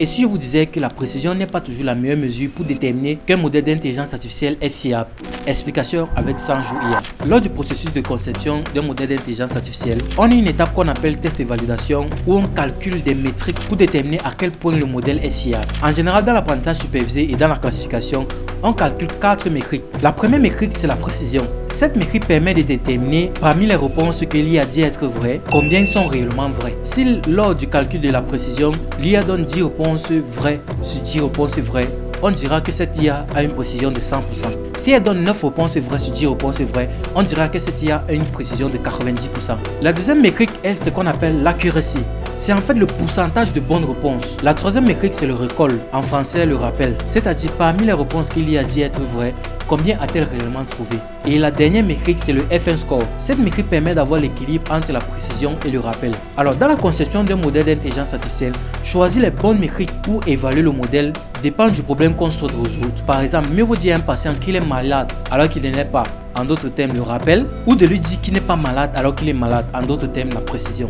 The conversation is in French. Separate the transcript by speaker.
Speaker 1: Et si je vous disais que la précision n'est pas toujours la meilleure mesure pour déterminer qu'un modèle d'intelligence artificielle est fiable? Explication avec Sanjo IA. Lors du processus de conception d'un modèle d'intelligence artificielle, on a une étape qu'on appelle test de validation où on calcule des métriques pour déterminer à quel point le modèle est fiable. En général, dans l'apprentissage supervisé et dans la classification, on calcule 4 métriques. La première métrique, c'est la précision. Cette métrique permet de déterminer parmi les réponses que l'IA dit être vraies, combien sont réellement vraies. Si lors du calcul de la précision, l'IA donne 10 réponses vraies sur 10 réponses vraies, on dira que cette IA a une précision de 100%. Si elle donne 9 réponses vraies sur 10 réponses vraies, on dira que cette IA a une précision de 90%. La deuxième métrique, elle, c'est ce qu'on appelle l'accuracy. C'est en fait le pourcentage de bonnes réponses. La troisième métrique, c'est le recall, en français le rappel. C'est-à-dire parmi les réponses qu'il y a dit être vraies, combien a-t-elle réellement trouvé? Et la dernière métrique, c'est le FN score. Cette métrique permet d'avoir l'équilibre entre la précision et le rappel. Alors, dans la conception d'un modèle d'intelligence artificielle, choisir les bonnes métriques pour évaluer le modèle dépend du problème qu'on souhaite résoudre. Par exemple, mieux vaut dire à un patient qu'il est malade alors qu'il ne l'est pas, en d'autres termes le rappel, ou de lui dire qu'il n'est pas malade alors qu'il est malade, en d'autres termes la précision.